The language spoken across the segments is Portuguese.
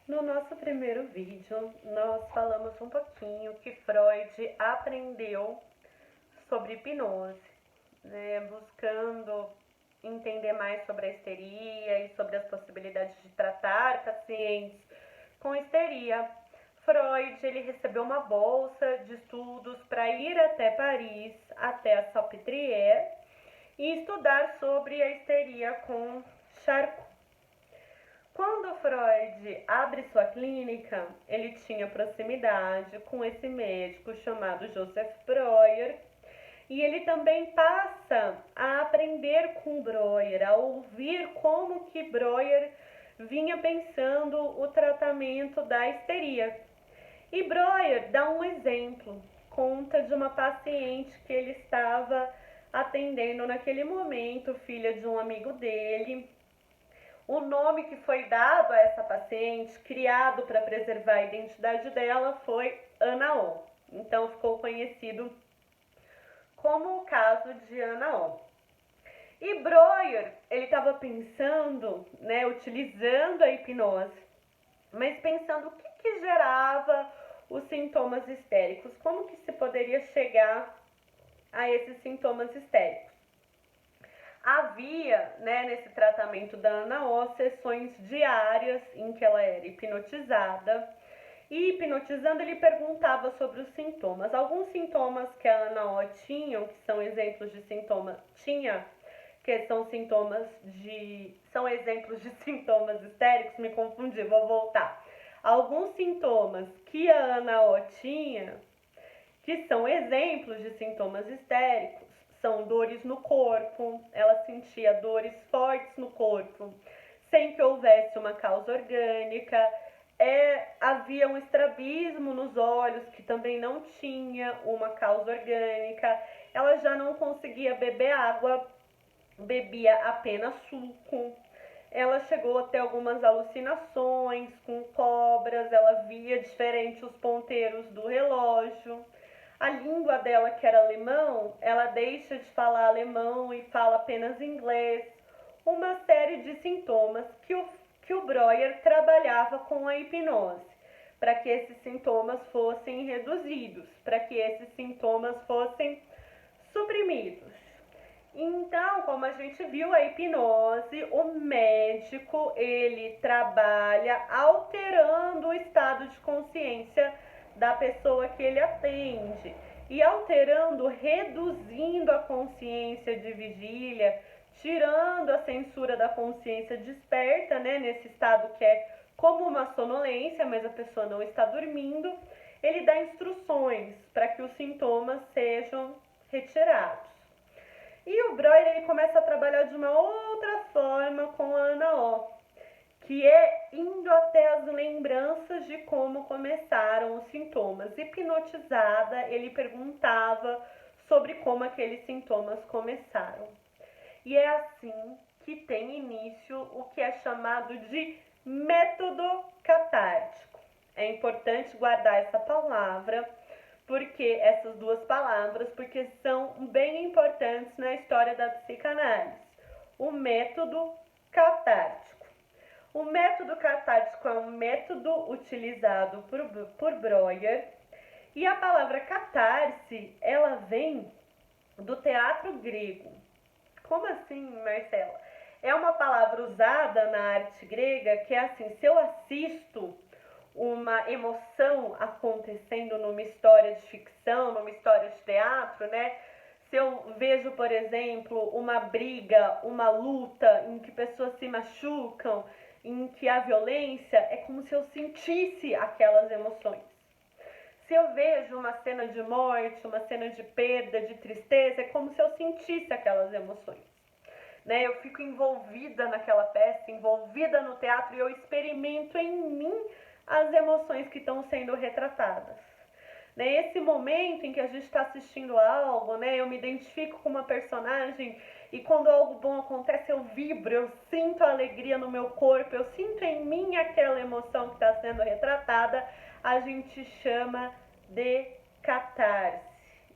No nosso primeiro vídeo, nós falamos um pouquinho que Freud aprendeu sobre hipnose, né, buscando entender mais sobre a histeria e sobre as possibilidades de tratar pacientes com histeria. Freud ele recebeu uma bolsa de estudos para ir até Paris, até a Salpêtrière, e estudar sobre a histeria com Charcot. Quando Freud abre sua clínica, ele tinha proximidade com esse médico chamado Joseph Breuer, e ele também passa a aprender com Breuer, a ouvir como que Breuer vinha pensando o tratamento da histeria. E Breuer dá um exemplo, conta de uma paciente que ele estava atendendo naquele momento, filha de um amigo dele. O nome que foi dado a essa paciente, criado para preservar a identidade dela, foi Ana O. Então ficou conhecido como o caso de Ana O. E Breuer, ele estava pensando, né, utilizando a hipnose, mas pensando o que gerava os sintomas histéricos, como que se poderia chegar a esses sintomas histéricos. Havia, né, nesse tratamento da Ana O, sessões diárias em que ela era hipnotizada, e hipnotizando ele perguntava sobre os sintomas. Alguns sintomas que a Ana O tinha, que são exemplos de sintomas, são exemplos de sintomas histéricos, me confundi, vou voltar. Alguns sintomas que a Ana O tinha, que são exemplos de sintomas histéricos, são dores no corpo, ela sentia dores fortes no corpo, sem que houvesse uma causa orgânica. Havia um estrabismo nos olhos, que também não tinha uma causa orgânica. Ela já não conseguia beber água, bebia apenas suco. Ela chegou a ter algumas alucinações com cobras, ela via diferente os ponteiros do relógio. A língua dela, que era alemão, ela deixa de falar alemão e fala apenas inglês. Uma série de sintomas que o Breuer trabalhava com a hipnose, para que esses sintomas fossem reduzidos, para que esses sintomas fossem suprimidos. Então, como a gente viu, a hipnose, o médico, ele trabalha alterando o estado de consciência da pessoa que ele atende. E alterando, reduzindo a consciência de vigília, tirando a censura da consciência desperta, né, nesse estado que é como uma sonolência, mas a pessoa não está dormindo. Ele dá instruções para que os sintomas sejam retirados. E o Breuer ele começa a trabalhar de uma outra forma com a Ana O, que é indo até as lembranças de como começaram os sintomas. Hipnotizada, ele perguntava sobre como aqueles sintomas começaram. E é assim que tem início o que é chamado de método catártico. É importante guardar essa palavra, porque essas duas palavras, porque são bem importantes na história da psicanálise. O método catártico. O método catártico é um método utilizado por Breuer, e a palavra catarse, ela vem do teatro grego. Como assim, Marcela? É uma palavra usada na arte grega que é assim, se eu assisto uma emoção acontecendo numa história de ficção, numa história de teatro, né? Se eu vejo, por exemplo, uma briga, uma luta em que pessoas se machucam, em que há violência, é como se eu sentisse aquelas emoções. Se eu vejo uma cena de morte, uma cena de perda, de tristeza, é como se eu sentisse aquelas emoções. Né? Eu fico envolvida naquela peça, envolvida no teatro, e eu experimento em mim as emoções que estão sendo retratadas. Né? Esse momento em que a gente está assistindo algo, né? Eu me identifico com uma personagem, e quando algo bom acontece eu vibro, eu sinto a alegria no meu corpo, eu sinto em mim aquela emoção que está sendo retratada, a gente chama de catarse.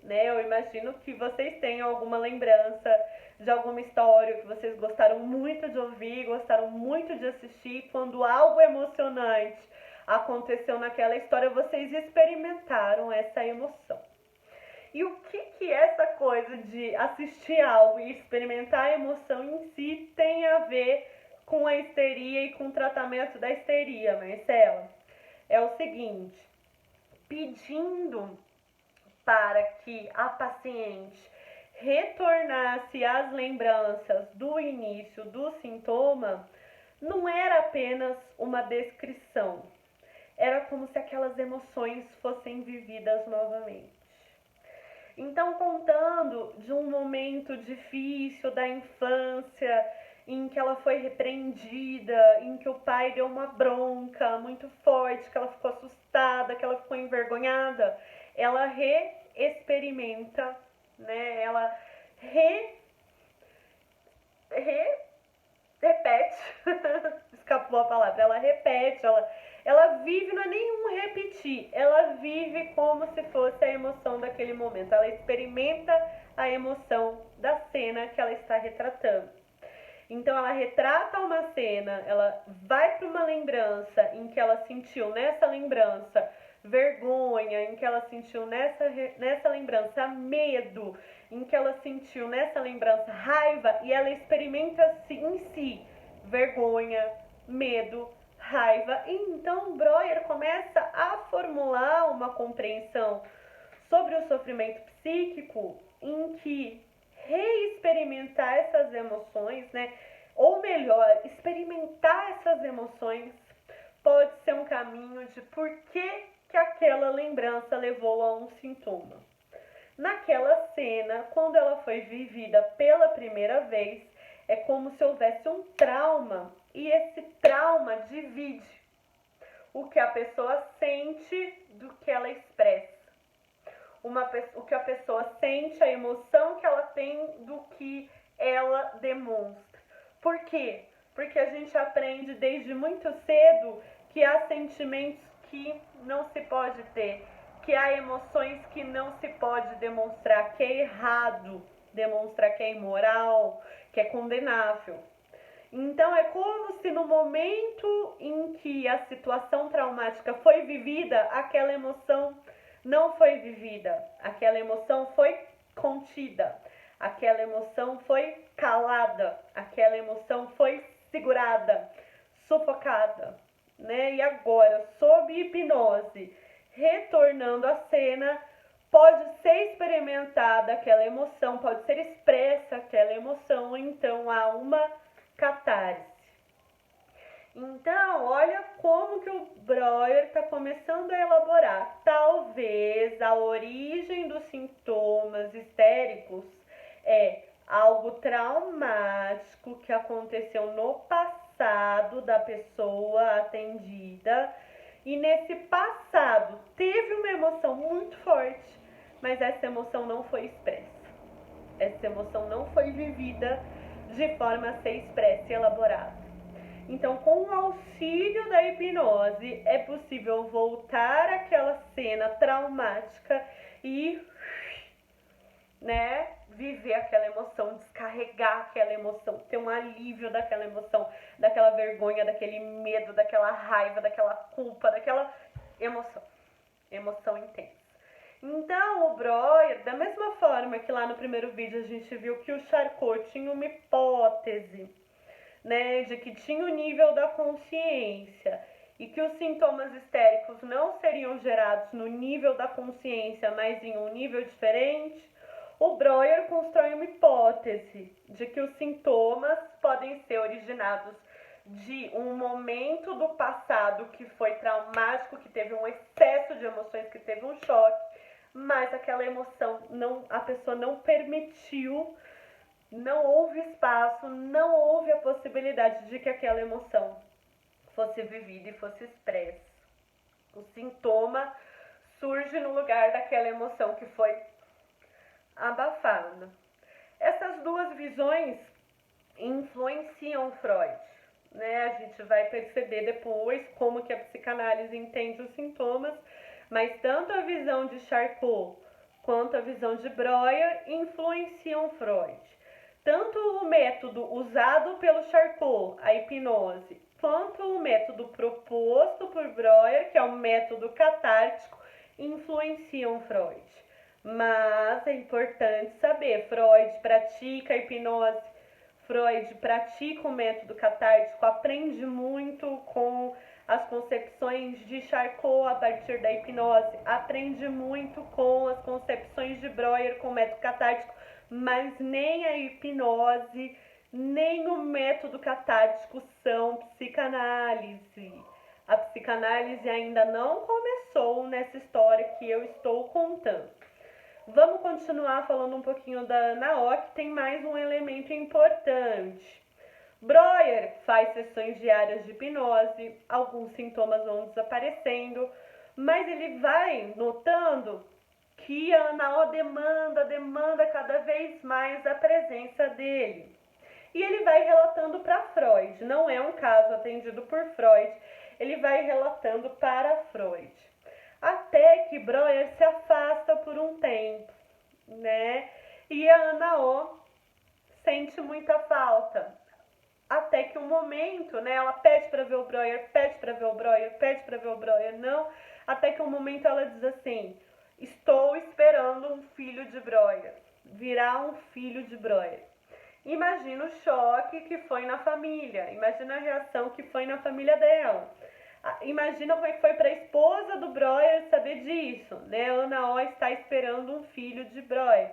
Né? Eu imagino que vocês tenham alguma lembrança de alguma história que vocês gostaram muito de ouvir, gostaram muito de assistir, quando algo emocionante aconteceu naquela história, vocês experimentaram essa emoção. E o que essa coisa de assistir algo e experimentar a emoção em si tem a ver com a histeria e com o tratamento da histeria, Marcela? É o seguinte, pedindo para que a paciente retornasse às lembranças do início do sintoma, não era apenas uma descrição, era como se aquelas emoções fossem vividas novamente. Então, contando de um momento difícil da infância, em que ela foi repreendida, em que o pai deu uma bronca muito forte, que ela ficou assustada, que ela ficou envergonhada, ela reexperimenta, né? Ela repete, escapou a palavra, ela repete, ela vive, não é nenhum repetir, ela vive como se fosse a emoção daquele momento, ela experimenta a emoção da cena que ela está retratando. Então ela retrata uma cena, ela vai para uma lembrança em que ela sentiu nessa lembrança vergonha, em que ela sentiu nessa lembrança medo, em que ela sentiu nessa lembrança raiva, e ela experimenta em si vergonha, medo, raiva. E então Breuer começa a formular uma compreensão sobre o sofrimento psíquico em que reexperimentar essas emoções, né? Ou melhor, experimentar essas emoções pode ser um caminho de por que aquela lembrança levou a um sintoma. Naquela cena, quando ela foi vivida pela primeira vez, é como se houvesse um trauma, e esse trauma divide o que a pessoa sente do que ela expressa. O que a pessoa sente, a emoção que ela tem do que ela demonstra. Por quê? Porque a gente aprende desde muito cedo que há sentimentos que não se pode ter, que há emoções que não se pode demonstrar, que é errado demonstrar, que é imoral, que é condenável. Então é como se no momento em que a situação traumática foi vivida, aquela emoção não foi vivida, aquela emoção foi contida, aquela emoção foi calada, aquela emoção foi segurada, sufocada, né? E agora, sob hipnose, retornando à cena, pode ser experimentada aquela emoção, pode ser expressa aquela emoção, então há uma catarse. Então, olha como que o Breuer está começando a elaborar. Talvez a origem dos sintomas histéricos é algo traumático que aconteceu no passado da pessoa atendida, e nesse passado teve uma emoção muito forte, mas essa emoção não foi expressa. Essa emoção não foi vivida de forma a ser expressa e elaborada. Então, com o auxílio da hipnose, é possível voltar àquela cena traumática e, né, viver aquela emoção, descarregar aquela emoção, ter um alívio daquela emoção, daquela vergonha, daquele medo, daquela raiva, daquela culpa, daquela emoção intensa. Então, o Breuer, da mesma forma que lá no primeiro vídeo a gente viu que o Charcot tinha uma hipótese, né, de que tinha o nível da consciência e que os sintomas histéricos não seriam gerados no nível da consciência, mas em um nível diferente, o Breuer constrói uma hipótese de que os sintomas podem ser originados de um momento do passado que foi traumático, que teve um excesso de emoções, que teve um choque, mas aquela emoção, a pessoa não permitiu, não houve espaço, não houve a possibilidade de que aquela emoção fosse vivida e fosse expressa. O sintoma surge no lugar daquela emoção que foi abafada. Essas duas visões influenciam Freud, né? A gente vai perceber depois como que a psicanálise entende os sintomas, mas tanto a visão de Charcot quanto a visão de Breuer influenciam Freud. tanto o método usado pelo Charcot, a hipnose, quanto o método proposto por Breuer, que é o método catártico, influenciam Freud. Mas é importante saber, Freud pratica a hipnose, Freud pratica o método catártico, aprende muito com as concepções de Charcot a partir da hipnose, aprende muito com as concepções de Breuer com o método catártico, mas nem a hipnose, nem o método catártico são psicanálise. A psicanálise ainda não começou nessa história que eu estou contando. Vamos continuar falando um pouquinho da Ana O, que tem mais um elemento importante. Breuer faz sessões diárias de hipnose, alguns sintomas vão desaparecendo, mas ele vai notando que a Ana O demanda cada vez mais a presença dele. E ele vai relatando para Freud, não é um caso atendido por Freud, ele vai relatando para Freud. Até que Breuer se afasta por um tempo, né? E a Ana O sente muita falta. Até que um momento, né, ela pede para ver o Breuer, pede para ver o Breuer, não. Até que um momento ela diz assim: estou esperando um filho de Breuer, virá um filho de Breuer. Imagina o choque que foi na família, imagina a reação que foi na família dela. Imagina como é que foi para a esposa do Breuer saber disso, né? Ana O está esperando um filho de Breuer.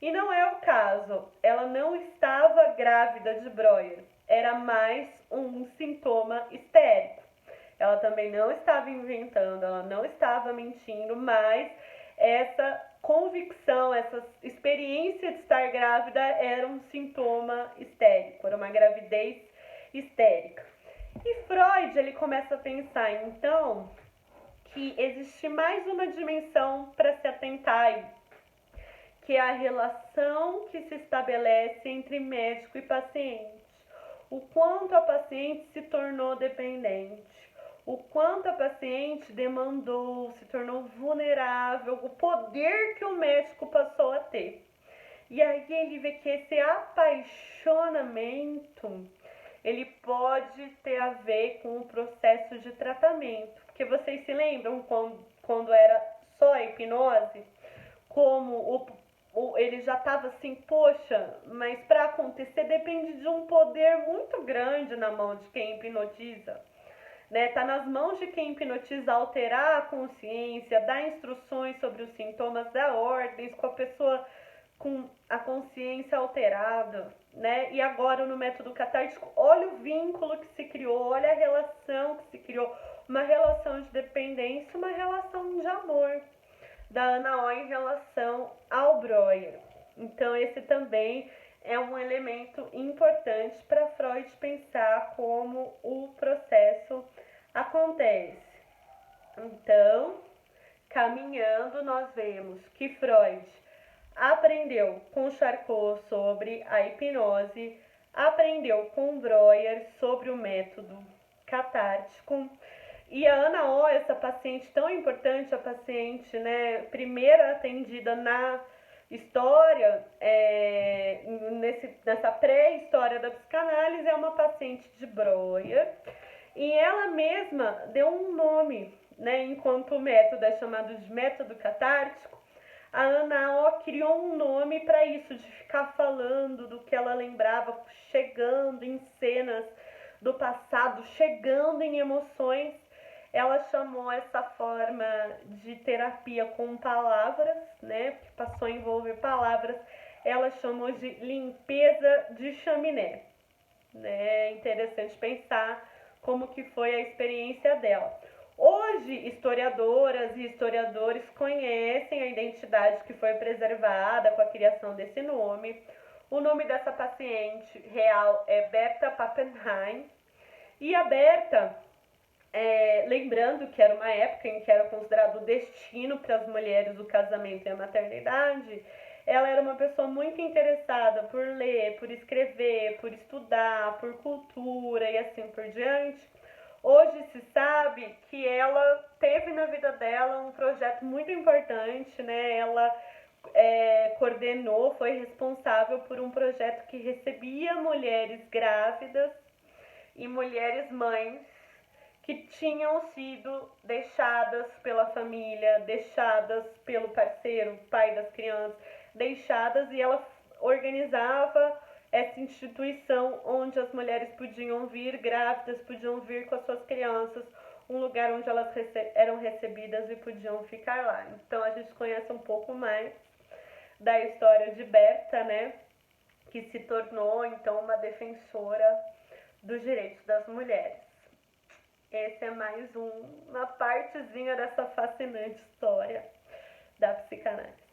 E não é o caso, ela não estava grávida de Breuer, era mais um sintoma histérico. Ela também não estava inventando, ela não estava mentindo, mas essa convicção, essa experiência de estar grávida era um sintoma histérico, era uma gravidez histérica. E Freud, ele começa a pensar, então, que existe mais uma dimensão para se atentar aí, que é a relação que se estabelece entre médico e paciente. O quanto a paciente se tornou dependente, o quanto a paciente demandou, se tornou vulnerável, o poder que o médico passou a ter. E aí ele vê que esse apaixonamento, ele pode ter a ver com o processo de tratamento. Porque vocês se lembram quando era só a hipnose? Como ele já estava assim, poxa, mas para acontecer depende de um poder muito grande na mão de quem hipnotiza. Né? Tá nas mãos de quem hipnotiza alterar a consciência, dar instruções sobre os sintomas, dar ordens com a pessoa com a consciência alterada, né? E agora no método catártico, olha o vínculo que se criou, olha a relação que se criou, uma relação de dependência, uma relação de amor da Ana O em relação ao Breuer. Então esse também é um elemento importante para Freud pensar como o processo acontece. Então, caminhando, nós vemos que Freud aprendeu com Charcot sobre a hipnose, aprendeu com Breuer sobre o método catártico. E a Ana O, essa paciente tão importante, a paciente, né, primeira atendida na história, nessa pré-história da psicanálise, é uma paciente de Breuer. E ela mesma deu um nome, né, enquanto o método é chamado de método catártico, a Ana O criou um nome para isso, de ficar falando do que ela lembrava, chegando em cenas do passado, chegando em emoções. Ela chamou essa forma de terapia com palavras, né, que passou a envolver palavras, ela chamou de limpeza de chaminé. Né? É interessante pensar como que foi a experiência dela. Hoje, historiadoras e historiadores conhecem a identidade que foi preservada com a criação desse nome. O nome dessa paciente real é Berta Pappenheim. E a Berta, lembrando que era uma época em que era considerado o destino para as mulheres o casamento e a maternidade, ela era uma pessoa muito interessada por ler, por escrever, por estudar, por cultura e assim por diante. Hoje se sabe que ela teve na vida dela um projeto muito importante, né? Ela coordenou, foi responsável por um projeto que recebia mulheres grávidas e mulheres mães que tinham sido deixadas pela família, deixadas pelo parceiro, pai das crianças, deixadas, e ela organizava essa instituição onde as mulheres podiam vir grávidas, podiam vir com as suas crianças, um lugar onde elas eram recebidas e podiam ficar lá. Então a gente conhece um pouco mais da história de Berta, né, que se tornou então uma defensora dos direitos das mulheres. Esse é mais uma partezinha dessa fascinante história da psicanálise.